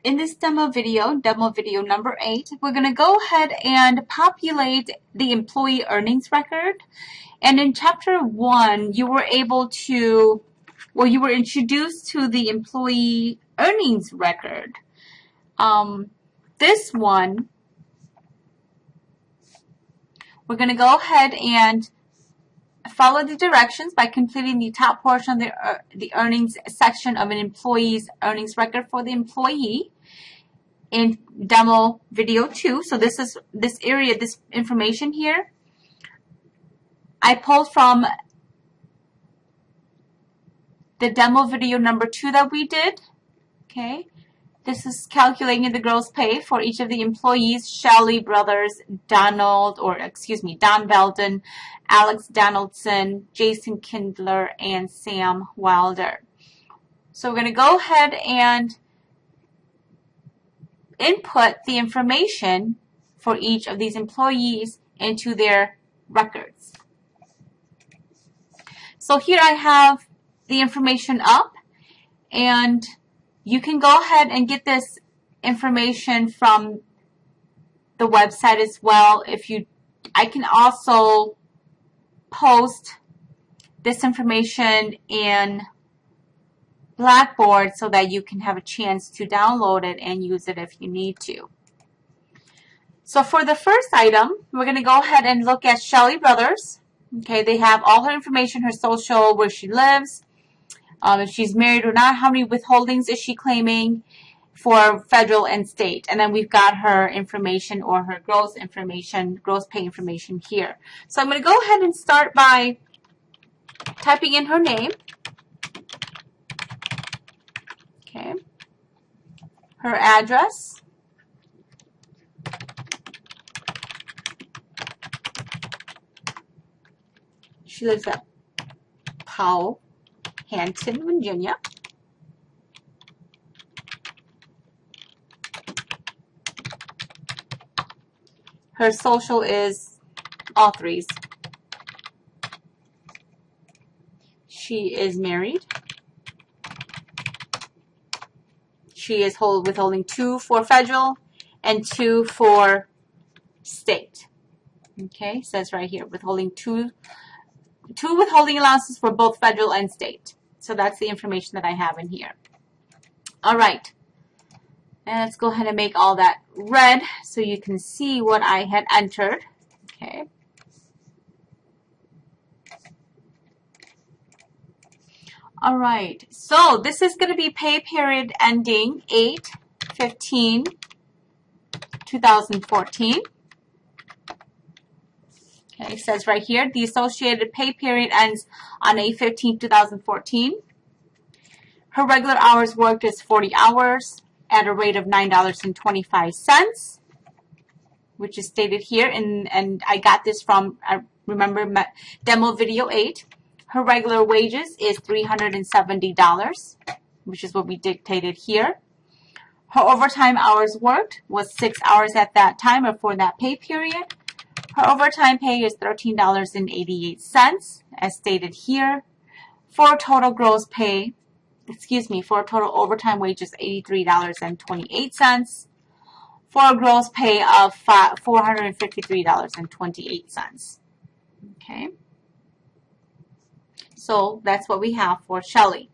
in this demo video number 8, we're going to go ahead and populate the employee earnings record. And in chapter 1, you were introduced to the employee earnings record. This one, we're going to go ahead and follow the directions by completing the top portion of the earnings section of an employee's earnings record for the employee in demo video 2. So this information here, I pulled from the demo video number 2 that we did. Okay. This is calculating the gross pay for each of the employees: Shelley brothers, Don Belden, Alex Donaldson, Jason Kindler, and Sam Wilder. So we're going to go ahead and input the information for each of these employees into their records. So here I have the information up, and you can go ahead and get this information from the website as well. I can also post this information in Blackboard so that you can have a chance to download it and use it if you need to. So for the first item, we're going to go ahead and look at Shelley Brothers. Okay, they have all her information, her social, where she lives, if she's married or not, how many withholdings is she claiming for federal and state. And then we've got her information, or her gross pay information here. So I'm going to go ahead and start by typing in her name. Okay. Her address. She lives at Powhatan, Virginia. Her social is all threes. She is married. She is withholding 2 for federal and 2 for state. Okay, it says right here, withholding two withholding allowances for both federal and state. So that's the information that I have in here. All right. And let's go ahead and make all that red so you can see what I had entered. Okay. All right. So this is going to be pay period ending 8/15/2014. Okay, it says right here, the associated pay period ends on 8/15/2014. Her regular hours worked is 40 hours at a rate of $9.25, which is stated here, and I got this from, remember, demo video 8. Her regular wages is $370, which is what we dictated here. Her overtime hours worked was 6 hours at that time, or for that pay period. Her overtime pay is $13.88, as stated here. For total overtime wage is $83.28, for a gross pay of $453.28. Okay. So that's what we have for Shelley.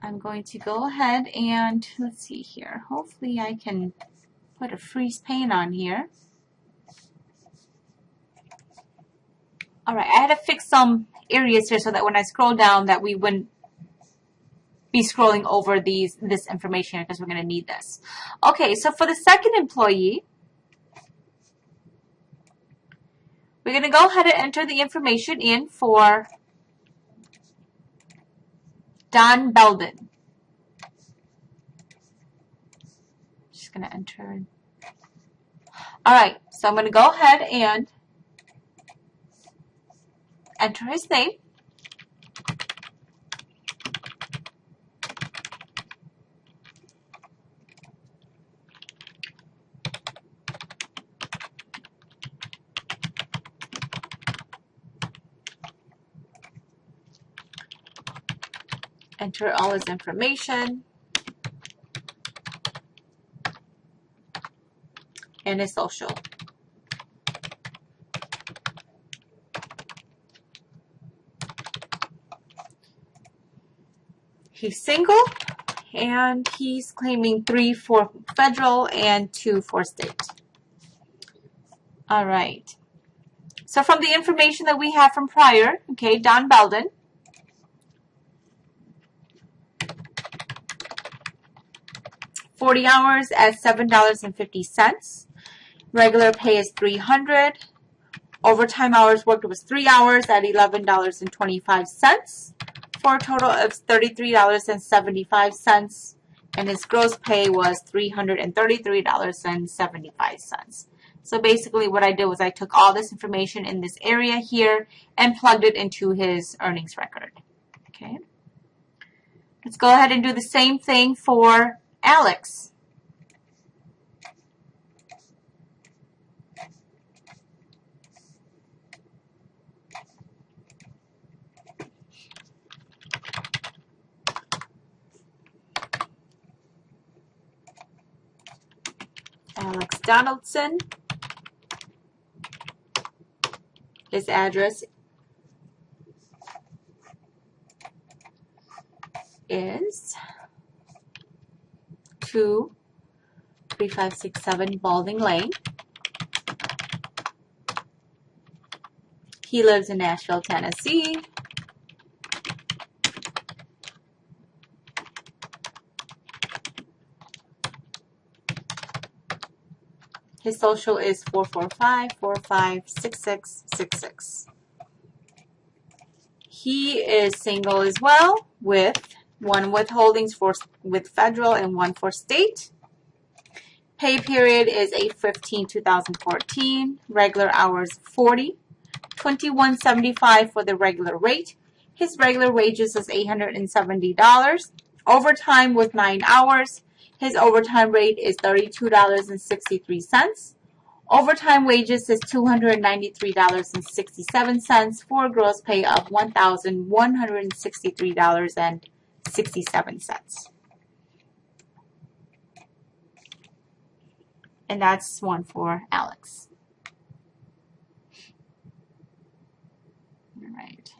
I'm going to go ahead and, let's see here, hopefully I can put a freeze pane on here. All right, I had to fix some areas here so that when I scroll down that we wouldn't be scrolling over this information, because we're going to need this. Okay, so for the second employee, we're going to go ahead and enter the information in for Don Belden. Just going to enter. All right, so I'm going to go ahead and enter his name. Enter all his information and his social. He's single, and he's claiming 3 for federal and 2 for state. All right. So from the information that we have from prior, okay, Don Belden, $40 hours at $7.50. Regular pay is $300. Overtime hours worked was 3 hours at $11.25 for a total of $33.75. And his gross pay was $333.75. So basically what I did was I took all this information in this area here and plugged it into his earnings record. Okay. Let's go ahead and do the same thing for Alex. Alex Donaldson. His address is 23567 Balding Lane. He lives in Nashville, Tennessee. His social is 445-456666. He is single as well, with 1 withholdings with federal and 1 for state. Pay period is 8/15/2014. Regular hours 40. $21.75 for the regular rate. His regular wages is $870. Overtime was 9 hours. His overtime rate is $32.63. Overtime wages is $293.67 for a gross pay of $1,163.67. And that's one for Alex. All right.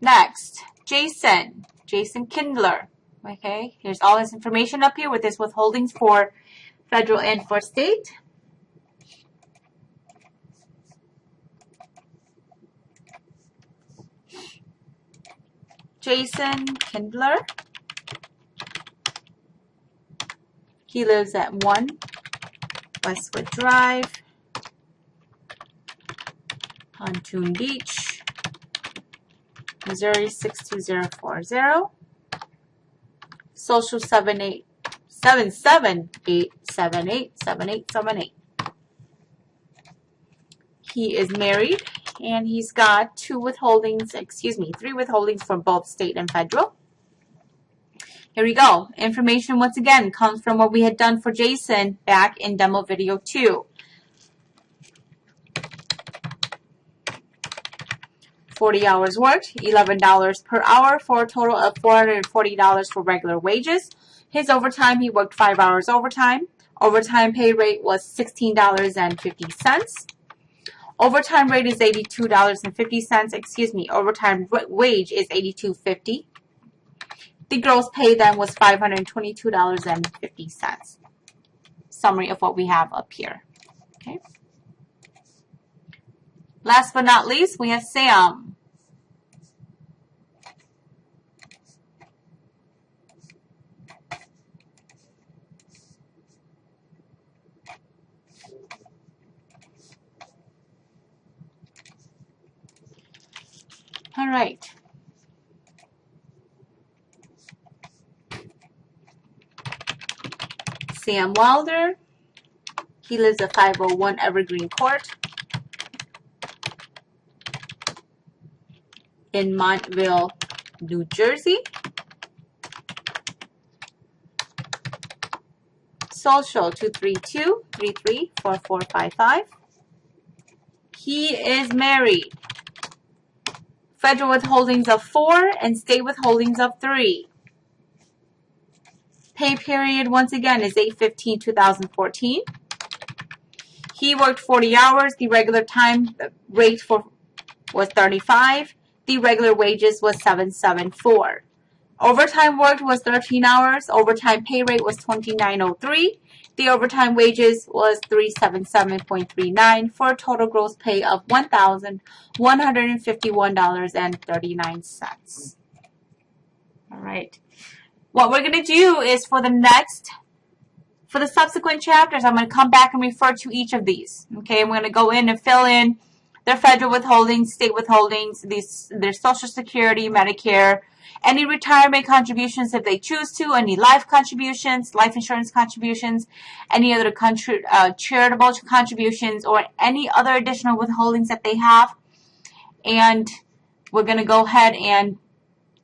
Next, Jason Kindler. Okay, here's all his information up here with his withholdings for federal and for state. Jason Kindler. He lives at 1 Westwood Drive, Pontoon Beach, Missouri 62040. Social 77878787878. He is married, and he's got 3 withholdings from both state and federal. Here we go. Information once again comes from what we had done for Jason back in demo video 2. 40 hours worked, $11 per hour for a total of $440 for regular wages. His overtime, he worked 5 hours overtime. Overtime pay rate was $16.50. Overtime rate is $82.50. Overtime wage is $82.50. The gross pay then was $522.50. Summary of what we have up here. Okay. Last but not least, we have Sam. All right. Sam Wilder. He lives at 501 Evergreen Court in Montville, New Jersey. Social 232-334455. He is married. Federal withholdings of 4 and state withholdings of 3. Pay period, once again, is 8/15/2014. He worked 40 hours. The regular time rate was 35. The regular wages was $774. Overtime worked was 13 hours. Overtime pay rate was $29.03. The overtime wages was $377.39 for a total gross pay of $1,151.39. All right. What we're going to do is for the subsequent chapters, I'm going to come back and refer to each of these. Okay, I'm going to go in and fill in their federal withholdings, state withholdings, their Social Security, Medicare, any retirement contributions if they choose to, any life contributions, life insurance contributions, any other charitable contributions, or any other additional withholdings that they have. And we're going to go ahead and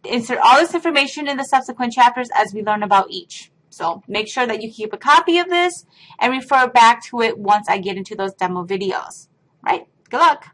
insert all this information in the subsequent chapters as we learn about each. So make sure that you keep a copy of this and refer back to it once I get into those demo videos. All right? Good luck.